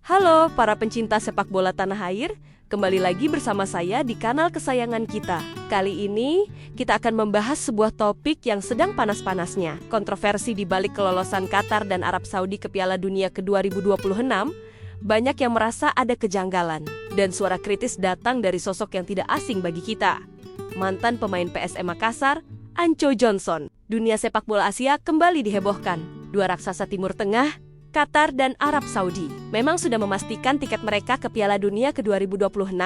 Halo para pencinta sepak bola tanah air, kembali lagi bersama saya di kanal kesayangan kita. Kali ini kita akan membahas sebuah topik yang sedang panas-panasnya. Kontroversi di balik kelolosan Qatar dan Arab Saudi ke Piala Dunia ke-2026, banyak yang merasa ada kejanggalan. Dan suara kritis datang dari sosok yang tidak asing bagi kita. Mantan pemain PSM Makassar, Anco Johnson. Dunia sepak bola Asia kembali dihebohkan. Dua raksasa Timur Tengah, Qatar dan Arab Saudi memang sudah memastikan tiket mereka ke Piala Dunia ke-2026,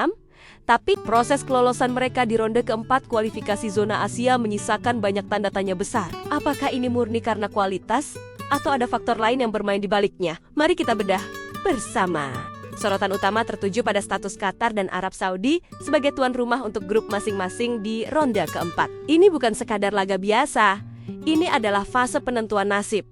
tapi proses kelolosan mereka di ronde keempat kualifikasi zona Asia menyisakan banyak tanda tanya besar. Apakah ini murni karena kualitas, atau ada faktor lain yang bermain di baliknya? Mari kita bedah bersama. Sorotan utama tertuju pada status Qatar dan Arab Saudi sebagai tuan rumah untuk grup masing-masing di ronde keempat. Ini bukan sekadar laga biasa, ini adalah fase penentuan nasib.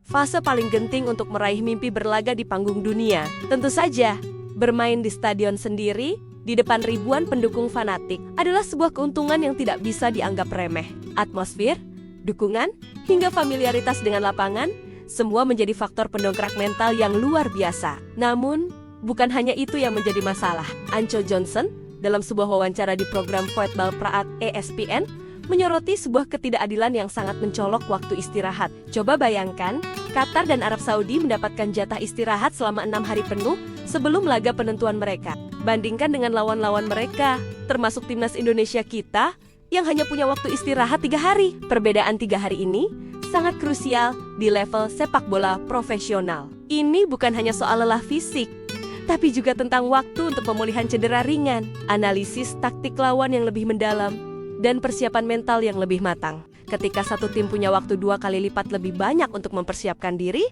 Fase paling genting untuk meraih mimpi berlaga di panggung dunia. Tentu saja, bermain di stadion sendiri, di depan ribuan pendukung fanatik, adalah sebuah keuntungan yang tidak bisa dianggap remeh. Atmosfer, dukungan, hingga familiaritas dengan lapangan, semua menjadi faktor pendongkrak mental yang luar biasa. Namun, bukan hanya itu yang menjadi masalah. Anco Johnson, dalam sebuah wawancara di program Football Praat ESPN, menyoroti sebuah ketidakadilan yang sangat mencolok waktu istirahat. Coba bayangkan, Qatar dan Arab Saudi mendapatkan jatah istirahat selama 6 hari penuh sebelum laga penentuan mereka. Bandingkan dengan lawan-lawan mereka, termasuk timnas Indonesia kita, yang hanya punya waktu istirahat 3 hari. Perbedaan 3 hari ini sangat krusial di level sepak bola profesional. Ini bukan hanya soal lelah fisik, tapi juga tentang waktu untuk pemulihan cedera ringan, analisis taktik lawan yang lebih mendalam, dan persiapan mental yang lebih matang. Ketika satu tim punya waktu 2 kali lipat lebih banyak untuk mempersiapkan diri,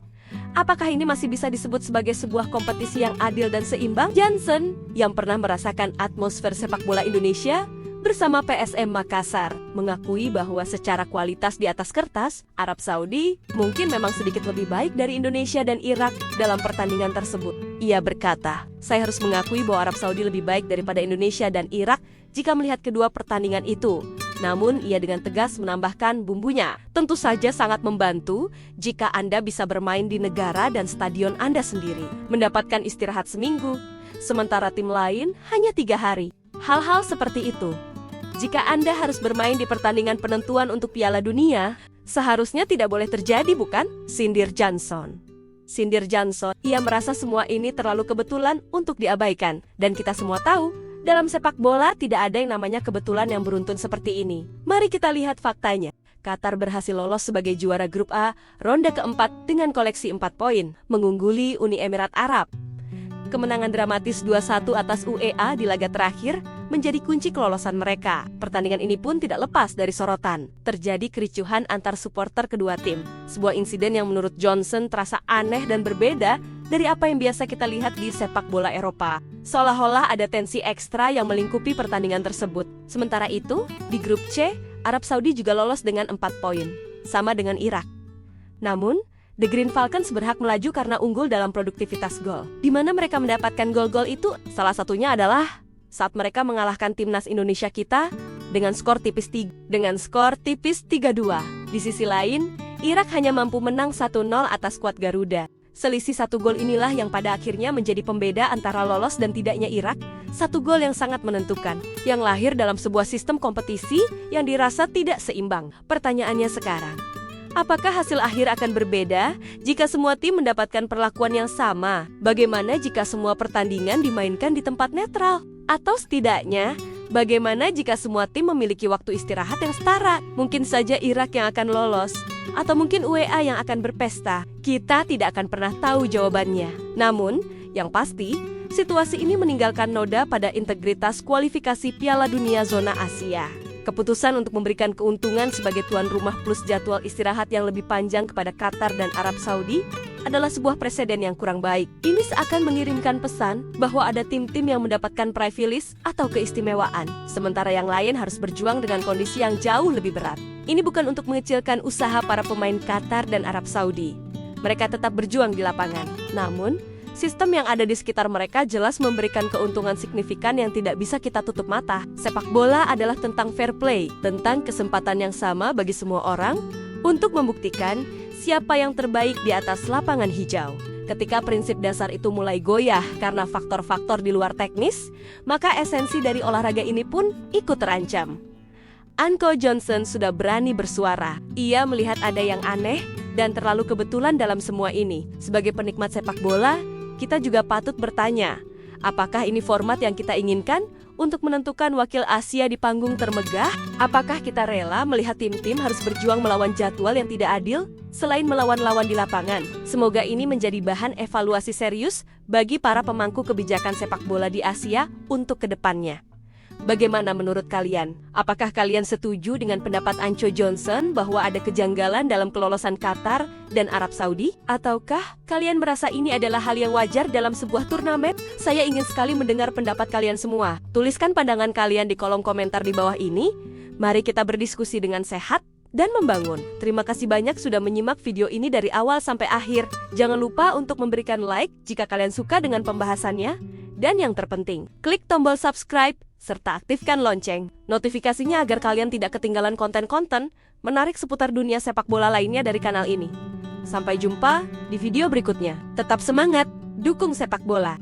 apakah ini masih bisa disebut sebagai sebuah kompetisi yang adil dan seimbang? Johnson, yang pernah merasakan atmosfer sepak bola Indonesia bersama PSM Makassar, mengakui bahwa secara kualitas di atas kertas, Arab Saudi mungkin memang sedikit lebih baik dari Indonesia dan Irak dalam pertandingan tersebut. Ia berkata, "Saya harus mengakui bahwa Arab Saudi lebih baik daripada Indonesia dan Irak jika melihat kedua pertandingan itu." Namun, ia dengan tegas menambahkan bumbunya. Tentu saja sangat membantu jika Anda bisa bermain di negara dan stadion Anda sendiri, mendapatkan istirahat seminggu, sementara tim lain hanya 3 hari. Hal-hal seperti itu, jika Anda harus bermain di pertandingan penentuan untuk Piala Dunia, seharusnya tidak boleh terjadi, bukan? Sindir Johnson. Ia merasa semua ini terlalu kebetulan untuk diabaikan. Dan kita semua tahu, dalam sepak bola tidak ada yang namanya kebetulan yang beruntun seperti ini. Mari kita lihat faktanya. Qatar berhasil lolos sebagai juara grup A ronde keempat dengan koleksi 4 poin, mengungguli Uni Emirat Arab. Kemenangan dramatis 2-1 atas UEA di laga terakhir menjadi kunci kelolosan mereka. Pertandingan ini pun tidak lepas dari sorotan. Terjadi kericuhan antar supporter kedua tim. Sebuah insiden yang menurut Johnson terasa aneh dan berbeda dari apa yang biasa kita lihat di sepak bola Eropa. Seolah-olah ada tensi ekstra yang melingkupi pertandingan tersebut. Sementara itu, di grup C, Arab Saudi juga lolos dengan 4 poin, sama dengan Irak. Namun, The Green Falcons berhak melaju karena unggul dalam produktivitas gol. Di mana mereka mendapatkan gol-gol itu? Salah satunya adalah saat mereka mengalahkan timnas Indonesia kita dengan skor tipis 3-2. Di sisi lain, Irak hanya mampu menang 1-0 atas skuad Garuda. Selisih 1 gol inilah yang pada akhirnya menjadi pembeda antara lolos dan tidaknya Irak. 1 gol yang sangat menentukan, yang lahir dalam sebuah sistem kompetisi yang dirasa tidak seimbang. Pertanyaannya sekarang, apakah hasil akhir akan berbeda jika semua tim mendapatkan perlakuan yang sama? Bagaimana jika semua pertandingan dimainkan di tempat netral? Atau setidaknya, bagaimana jika semua tim memiliki waktu istirahat yang setara? Mungkin saja Irak yang akan lolos, atau mungkin UEA yang akan berpesta. Kita tidak akan pernah tahu jawabannya. Namun, yang pasti, situasi ini meninggalkan noda pada integritas kualifikasi Piala Dunia zona Asia. Keputusan untuk memberikan keuntungan sebagai tuan rumah plus jadwal istirahat yang lebih panjang kepada Qatar dan Arab Saudi adalah sebuah preseden yang kurang baik. Ini seakan mengirimkan pesan bahwa ada tim-tim yang mendapatkan privilege atau keistimewaan, sementara yang lain harus berjuang dengan kondisi yang jauh lebih berat. Ini bukan untuk mengecilkan usaha para pemain Qatar dan Arab Saudi. Mereka tetap berjuang di lapangan. Namun, sistem yang ada di sekitar mereka jelas memberikan keuntungan signifikan yang tidak bisa kita tutup mata. Sepak bola adalah tentang fair play, tentang kesempatan yang sama bagi semua orang untuk membuktikan siapa yang terbaik di atas lapangan hijau. Ketika prinsip dasar itu mulai goyah karena faktor-faktor di luar teknis, maka esensi dari olahraga ini pun ikut terancam. Anko Johnson sudah berani bersuara. Ia melihat ada yang aneh dan terlalu kebetulan dalam semua ini. Sebagai penikmat sepak bola, kita juga patut bertanya, apakah ini format yang kita inginkan untuk menentukan wakil Asia di panggung termegah? Apakah kita rela melihat tim-tim harus berjuang melawan jadwal yang tidak adil, selain melawan lawan di lapangan? Semoga ini menjadi bahan evaluasi serius bagi para pemangku kebijakan sepak bola di Asia untuk kedepannya. Bagaimana menurut kalian? Apakah kalian setuju dengan pendapat Anko Johnson bahwa ada kejanggalan dalam kelolosan Qatar dan Arab Saudi? Ataukah kalian merasa ini adalah hal yang wajar dalam sebuah turnamen? Saya ingin sekali mendengar pendapat kalian semua. Tuliskan pandangan kalian di kolom komentar di bawah ini. Mari kita berdiskusi dengan sehat dan membangun. Terima kasih banyak sudah menyimak video ini dari awal sampai akhir. Jangan lupa untuk memberikan like jika kalian suka dengan pembahasannya. Dan yang terpenting, klik tombol subscribe serta aktifkan lonceng notifikasinya agar kalian tidak ketinggalan konten-konten menarik seputar dunia sepak bola lainnya dari kanal ini. Sampai jumpa di video berikutnya. Tetap semangat, dukung sepak bola.